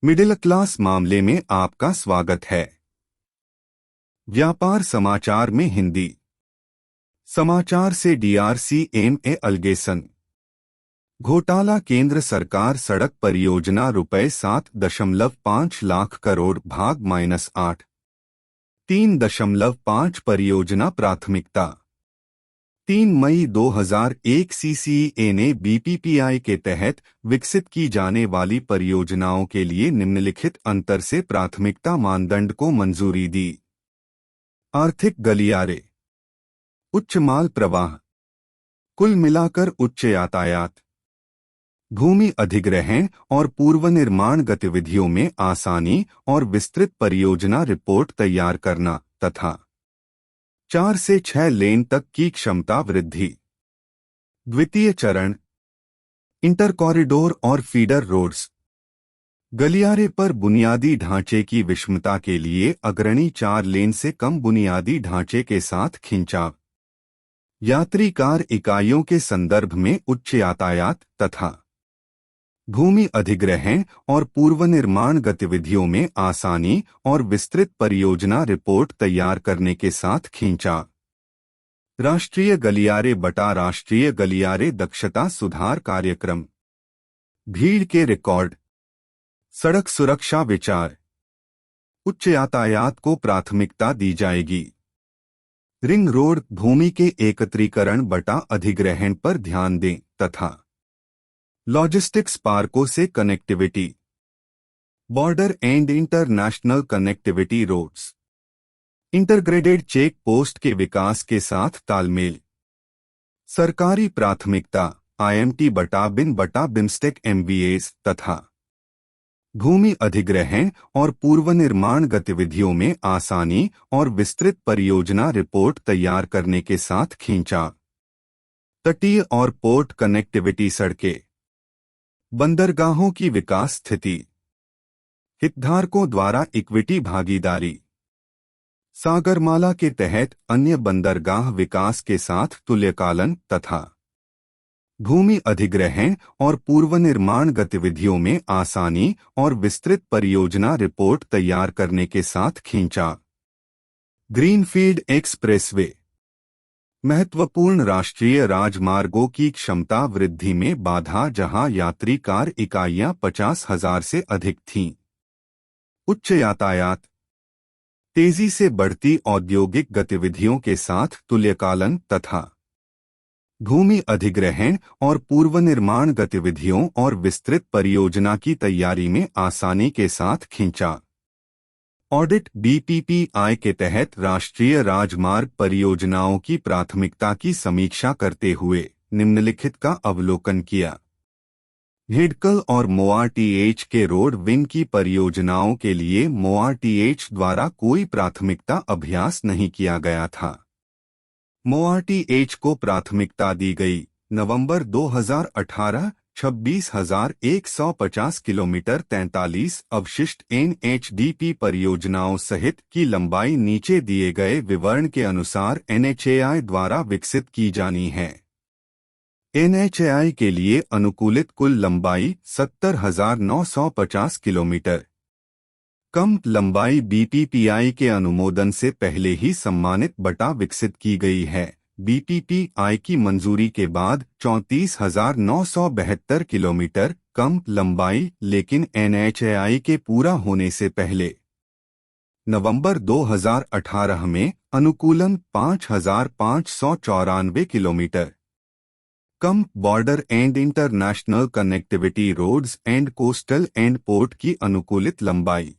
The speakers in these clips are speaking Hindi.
मिडिल क्लास मामले में आपका स्वागत है। व्यापार समाचार में हिंदी समाचार से DRCMA अल्गेसन। घोटाला केंद्र सरकार सड़क परियोजना ₹7.5 लाख करोड़ भाग -8 3.5 परियोजना प्राथमिकता 3 मई 2001 CCEA ने BPPI के तहत विकसित की जाने वाली परियोजनाओं के लिए निम्नलिखित अंतर से प्राथमिकता मानदंड को मंजूरी दी। आर्थिक गलियारे, उच्च माल प्रवाह, कुल मिलाकर उच्च यातायात, भूमि अधिग्रहण और पूर्व निर्माण गतिविधियों में आसानी और विस्तृत परियोजना रिपोर्ट तैयार करना तथा 4 से 6 लेन तक की क्षमता वृद्धि। द्वितीय चरण इंटर कॉरिडोर और फीडर रोड्स। गलियारे पर बुनियादी ढांचे की विषमता के लिए अग्रणी 4 लेन से कम बुनियादी ढांचे के साथ खिंचाव। यात्री कार इकाइयों के संदर्भ में उच्च यातायात तथा भूमि अधिग्रहण और पूर्व निर्माण गतिविधियों में आसानी और विस्तृत परियोजना रिपोर्ट तैयार करने के साथ खिंचाव। राष्ट्रीय गलियारे बटा राष्ट्रीय गलियारे दक्षता सुधार कार्यक्रम। भीड़ के रिकॉर्ड, सड़क सुरक्षा विचार, उच्च यातायात को प्राथमिकता दी जाएगी। रिंग रोड भूमि के एकत्रीकरण बटा अधिग्रहण पर ध्यान दें तथा लॉजिस्टिक्स पार्कों से connectivity. Border and international connectivity roads. Integrated check post के विकास के साथ तालमेल। सरकारी प्राथमिकता IMT बटा बिन बटा बिम्स्टेक MVAs तथा भूमि अधिग्रहण और पूर्व निर्माण गतिविधियों में आसानी और विस्तृत परियोजना रिपोर्ट तैयार करने के साथ खिंचाव। तटीय और पोर्ट कनेक्टिविटी सड़कें। बंदरगाहों की विकास स्थिति। हितधारकों द्वारा इक्विटी भागीदारी। सागरमाला के तहत अन्य बंदरगाह विकास के साथ तुल्यकालन तथा भूमि अधिग्रहण और पूर्व निर्माण गतिविधियों में आसानी और विस्तृत परियोजना रिपोर्ट तैयार करने के साथ खिंचाव। Greenfield expressway. महत्वपूर्ण राष्ट्रीय राजमार्गों की क्षमता वृद्धि में बाधा जहां यात्री कार इकाइयां 50,000 से अधिक थीं। उच्च यातायात। तेजी से बढ़ती औद्योगिक गतिविधियों के साथ तुल्यकालन तथा भूमि अधिग्रहण और पूर्व निर्माण गतिविधियों और विस्तृत परियोजना की तैयारी में आसानी के साथ खिंचाव। ऑडिट BPPI के तहत राष्ट्रीय राजमार्ग परियोजनाओं की प्राथमिकता की समीक्षा करते हुए निम्नलिखित का अवलोकन किया। हिडकल और MoRTH के रोड विंग की परियोजनाओं के लिए MoRTH द्वारा कोई प्राथमिकता अभ्यास नहीं किया गया था। MoRTH को प्राथमिकता दी गई। नवंबर 2018 26,150 किलोमीटर 43 अवशिष्ट NHDP परियोजनाओं सहित की लंबाई नीचे दिए गए विवरण के अनुसार NHAI द्वारा विकसित की जानी है। NHAI के लिए अनुकूलित कुल लंबाई 70,950 किलोमीटर। कम लंबाई BPPI के अनुमोदन से पहले ही सम्मानित बटा विकसित की गई है। BPPI की मंजूरी के बाद 34,972 किलोमीटर कम लंबाई, लेकिन NHAI के पूरा होने से पहले नवंबर 2018 में अनुकूलन 5,594 किलोमीटर। कम border and international connectivity roads and coastal and port की अनुकूलित लंबाई।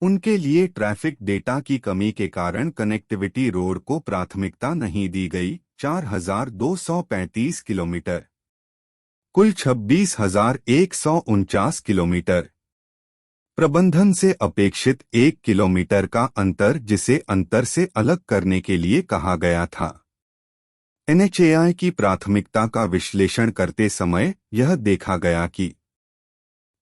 उनके लिए ट्रैफिक डेटा की कमी के कारण कनेक्टिविटी रोड को प्राथमिकता नहीं दी गई। 4,235 किलोमीटर। कुल 26,149 किलोमीटर। प्रबंधन से अपेक्षित 1 किलोमीटर का अंतर, जिसे अंतर से अलग करने के लिए कहा गया था। NHAI की प्राथमिकता का विश्लेषण करते समय यह देखा गया कि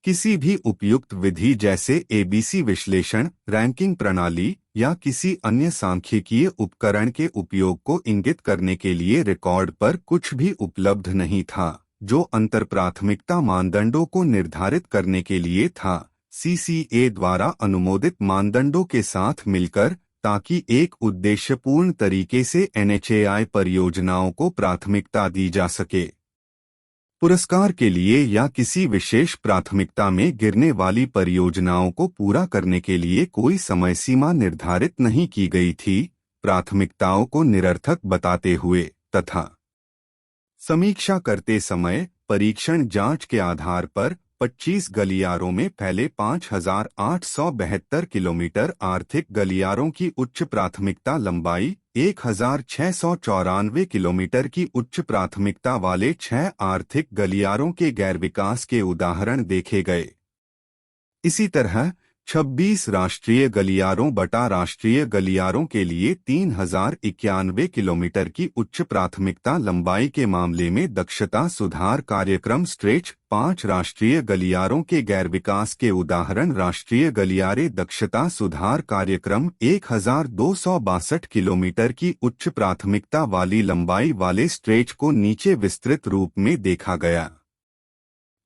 किसी भी उपयुक्त विधि जैसे ABC विश्लेषण, रैंकिंग प्रणाली या किसी अन्य सांख्यिकीय उपकरण के उपयोग को इंगित करने के लिए रिकॉर्ड पर कुछ भी उपलब्ध नहीं था जो अंतर प्राथमिकता मानदंडों को निर्धारित करने के लिए था। सीसीए द्वारा अनुमोदित मानदंडों के साथ मिलकर, ताकि एक उद्देश्यपूर्ण तरीके से एनएचएआई परियोजनाओं को प्राथमिकता दी जा सके। पुरस्कार के लिए या किसी विशेष प्राथमिकता में गिरने वाली परियोजनाओं को पूरा करने के लिए कोई समय सीमा निर्धारित नहीं की गई थी, प्राथमिकताओं को निरर्थक बताते हुए, तथा समीक्षा करते समय परीक्षण जांच के आधार पर 25 गलियारों में फैले 5,872 किलोमीटर आर्थिक गलियारों की उच्च प्राथमिकता लंबाई, 1,694 किलोमीटर की उच्च प्राथमिकता वाले 6 आर्थिक गलियारों के गैर विकास के उदाहरण देखे गए। इसी तरह 26 राष्ट्रीय गलियारों बटा राष्ट्रीय गलियारों के लिए 3,091 किलोमीटर की उच्च प्राथमिकता लंबाई के मामले में दक्षता सुधार कार्यक्रम स्ट्रेच, 5 राष्ट्रीय गलियारों के गैर विकास के उदाहरण राष्ट्रीय गलियारे दक्षता सुधार कार्यक्रम 1,262 किलोमीटर की उच्च प्राथमिकता वाली लंबाई वाले स्ट्रेच को नीचे विस्तृत रूप में देखा गया।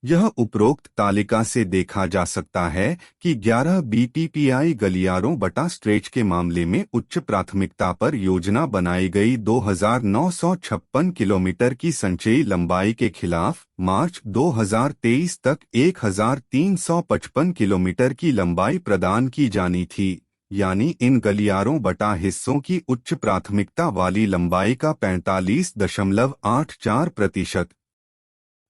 यह उपरोक्त तालिका से देखा जा सकता है कि 11 बीपीपीआई गलियारों बटा स्ट्रेच के मामले में उच्च प्राथमिकता पर योजना बनाई गई 2,956 किलोमीटर की संचयी लंबाई के खिलाफ मार्च 2023 तक 1,355 किलोमीटर की लंबाई प्रदान की जानी थी, यानी इन गलियारों बटा हिस्सों की उच्च प्राथमिकता वाली लंबाई का 45.84%।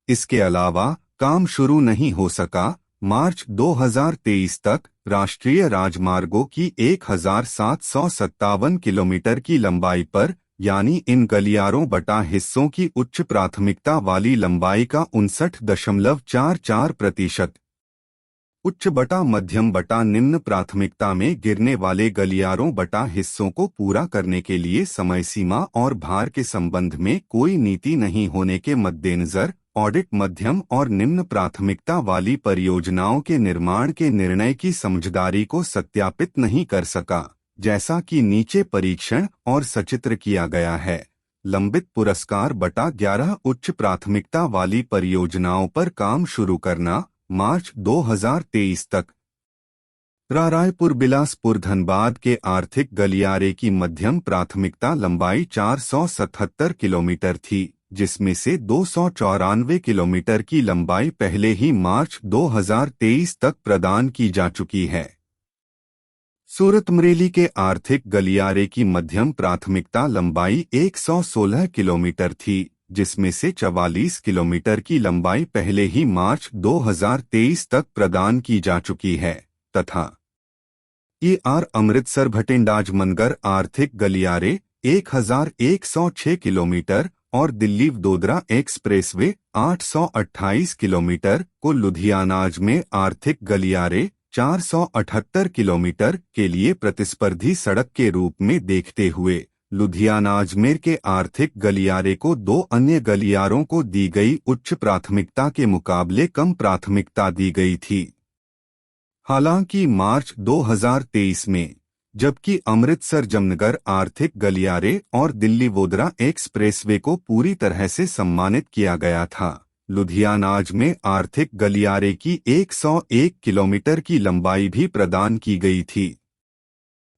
इसके अलावा काम शुरू नहीं हो सका। मार्च 2023 तक राष्ट्रीय राजमार्गों की 1,757 किलोमीटर की लंबाई पर, यानी इन गलियारों बटा हिस्सों की उच्च प्राथमिकता वाली लंबाई का 59.44%। उच्च बटा मध्यम बटा निम्न प्राथमिकता में गिरने वाले गलियारों बटा हिस्सों को पूरा करने के लिए समय सीमा और भार के संबंध में कोई नीति नहीं होने के मद्देनजर ऑडिट मध्यम और निम्न प्राथमिकता वाली परियोजनाओं के निर्माण के निर्णय की समझदारी को सत्यापित नहीं कर सका, जैसा कि नीचे परीक्षण और सचित्र किया गया है। लंबित पुरस्कार बटा 11 उच्च प्राथमिकता वाली परियोजनाओं पर काम शुरू करना, मार्च 2023 तक। रायपुर बिलासपुर धनबाद के आर्थिक गलियारे की मध्यम प्राथमिकता लंबाई 477 किलोमीटर थी, जिसमें से 294 किलोमीटर की लंबाई पहले ही मार्च 2023 तक प्रदान की जा चुकी है। सूरतमरेली के आर्थिक गलियारे की मध्यम प्राथमिकता लंबाई 116 किलोमीटर थी, जिसमें से 44 किलोमीटर की लंबाई पहले ही मार्च 2023 तक प्रदान की जा चुकी है, तथा अमृतसर भटिंडाज मनगर आर्थिक गलियारे 1,106 किलोमीटर और दिल्ली वडोदरा एक्सप्रेसवे 828 किलोमीटर को लुधियानाज में आर्थिक गलियारे 478 किलोमीटर के लिए प्रतिस्पर्धी सड़क के रूप में देखते हुए लुधियाना अजमेर के आर्थिक गलियारे को 2 अन्य गलियारों को दी गई उच्च प्राथमिकता के मुकाबले कम प्राथमिकता दी गई थी। हालांकि मार्च 2023 में, जबकि अमृतसर जमनगर आर्थिक गलियारे और दिल्ली वडोदरा एक्सप्रेसवे को पूरी तरह से सम्मानित किया गया था, लुधियानाज में आर्थिक गलियारे की 101 किलोमीटर की लंबाई भी प्रदान की गई थी।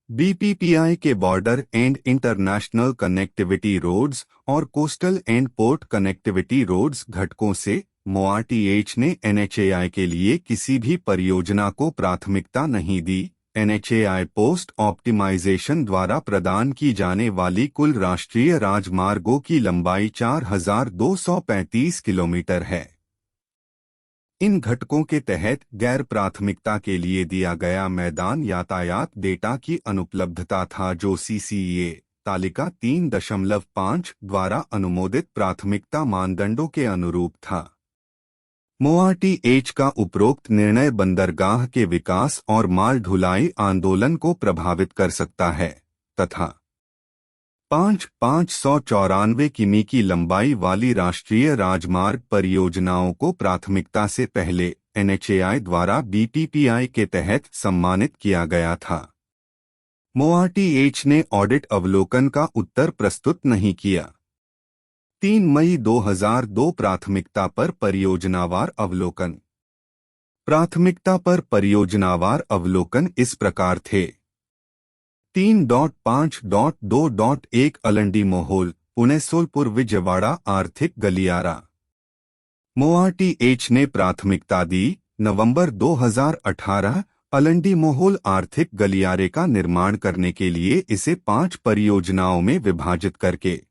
बीपीपीआई के border and international connectivity roads और coastal and port connectivity roads घटकों से मोआरटीएच ने एनएचएआई के लिए किसी भी परियोजना को प्राथमिकता नहीं दी। एनएचएआई पोस्ट ऑप्टिमाइजेशन द्वारा प्रदान की जाने वाली कुल राष्ट्रीय राजमार्गों की लंबाई 4,235 किलोमीटर है। इन घटकों के तहत गैर प्राथमिकता के लिए दिया गया मैदान यातायात डेटा की अनुपलब्धता था, जो सीसीए तालिका 3.5 द्वारा अनुमोदित प्राथमिकता मानदंडों के अनुरूप था। मोआरटीएच का उपरोक्त निर्णय बंदरगाह के विकास और माल ढुलाई आंदोलन को प्रभावित कर सकता है तथा 594 किमी की लंबाई वाली राष्ट्रीय राजमार्ग परियोजनाओं को प्राथमिकता से पहले एनएचएआई द्वारा बीपीपीआई के तहत सम्मानित किया गया था। मोआरटीएच ने ऑडिट अवलोकन का उत्तर प्रस्तुत नहीं किया। 3 मई 2002 प्राथमिकता पर परियोजनावार अवलोकन। प्राथमिकता पर परियोजनावार अवलोकन इस प्रकार थे। 3.5.2.1 अलंडी मोहोल पुणे सोलपुर विजयवाड़ा आर्थिक गलियारा। MoRTH ने प्राथमिकता दी। नवंबर 2018 अलंडी मोहोल आर्थिक गलियारे का निर्माण करने के लिए इसे 5 परियोजनाओं में विभाजित करके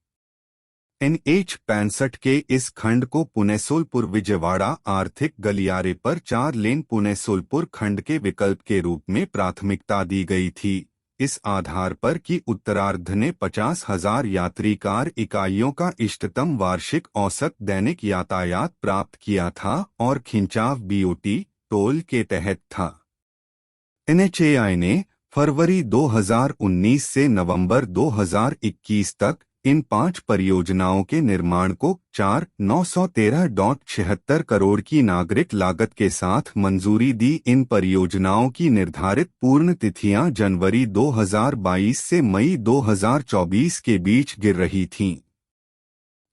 NH-65 के इस खंड को पुणे सोलपुर विजयवाड़ा आर्थिक गलियारे पर 4 लेन पुणे सोलपुर खंड के विकल्प के रूप में प्राथमिकता दी गई थी। इस आधार पर कि उत्तरार्ध ने 50,000 यात्री कार इकाइयों का इष्टतम वार्षिक औसत दैनिक यातायात प्राप्त किया था और खिंचाव BOT टोल के तहत था। NHAI ने फरवरी 2019 से नवंबर 2021 तक इन 5 परियोजनाओं के निर्माण को 4,913.76 करोड़ की नागरिक लागत के साथ मंजूरी दी। इन परियोजनाओं की निर्धारित पूर्ण तिथियां जनवरी 2022 से मई 2024 के बीच गिर रही थीं।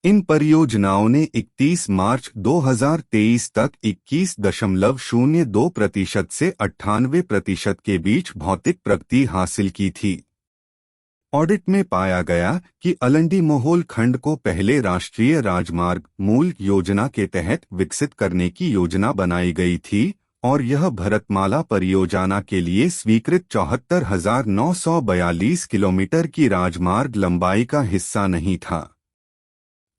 इन परियोजनाओं ने 31 मार्च 2023 तक 21.02% से 98% के बीच भौतिक प्रगति हासिल की थी। ऑडिट में पाया गया कि अलंडी मोहोल खंड को पहले राष्ट्रीय राजमार्ग मूल योजना के तहत विकसित करने की योजना बनाई गई थी और यह भरतमाला परियोजना के लिए स्वीकृत 74,942 किलोमीटर की राजमार्ग लंबाई का हिस्सा नहीं था।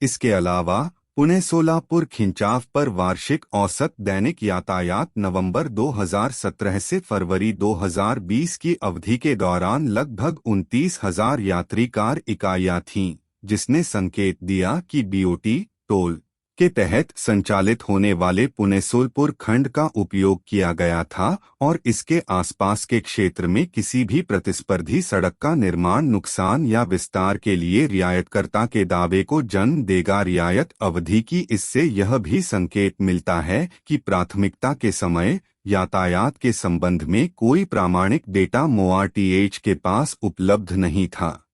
इसके अलावा पुणे सोलापुर खिंचाव पर वार्षिक औसत दैनिक यातायात नवंबर 2017 से फरवरी 2020 की अवधि के दौरान लगभग 29,000 यात्री कार इकाइयां थीं, जिसने संकेत दिया कि BOT टोल के तहत संचालित होने वाले पुणे सोलपुर खंड का उपयोग किया गया था और इसके आसपास के क्षेत्र में किसी भी प्रतिस्पर्धी सड़क का निर्माण नुकसान या विस्तार के लिए रियायतकर्ता के दावे को जन्म देगा। रियायत अवधि की इससे यह भी संकेत मिलता है कि प्राथमिकता के समय यातायात के संबंध में कोई प्रामाणिक डेटा MoRTH के पास उपलब्ध नहीं था।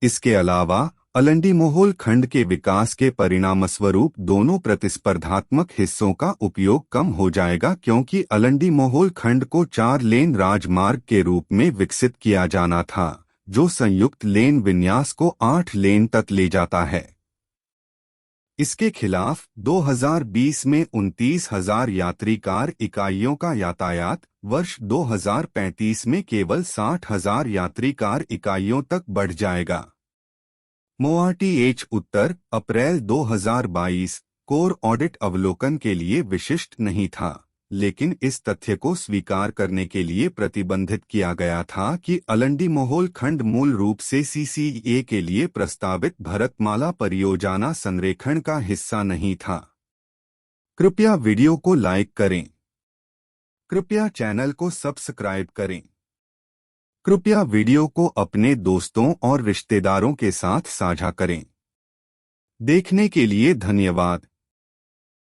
इसके अलावा अलंडी मोहोल खंड के विकास के परिणामस्वरूप दोनों प्रतिस्पर्धात्मक हिस्सों का उपयोग कम हो जाएगा, क्योंकि अलंडी मोहोल खंड को 4 लेन राजमार्ग के रूप में विकसित किया जाना था, जो संयुक्त लेन विन्यास को 8 लेन तक ले जाता है। इसके खिलाफ 2020 में 29,000 यात्री कार इकाइयों का यातायात वर्ष 2035 में केवल 60,000 यात्री कार इकाइयों तक बढ़ जाएगा। MoRTH उत्तर अप्रैल 2022 कोर ऑडिट अवलोकन के लिए विशिष्ट नहीं था, लेकिन इस तथ्य को स्वीकार करने के लिए प्रतिबंधित किया गया था कि अलंडी मोहोल खंड मूल रूप से CCA के लिए प्रस्तावित भरतमाला परियोजना संरेखण का हिस्सा नहीं था। कृपया वीडियो को लाइक करें। कृपया चैनल को सब्सक्राइब करें। कृपया वीडियो को अपने दोस्तों और रिश्तेदारों के साथ साझा करें। देखने के लिए धन्यवाद।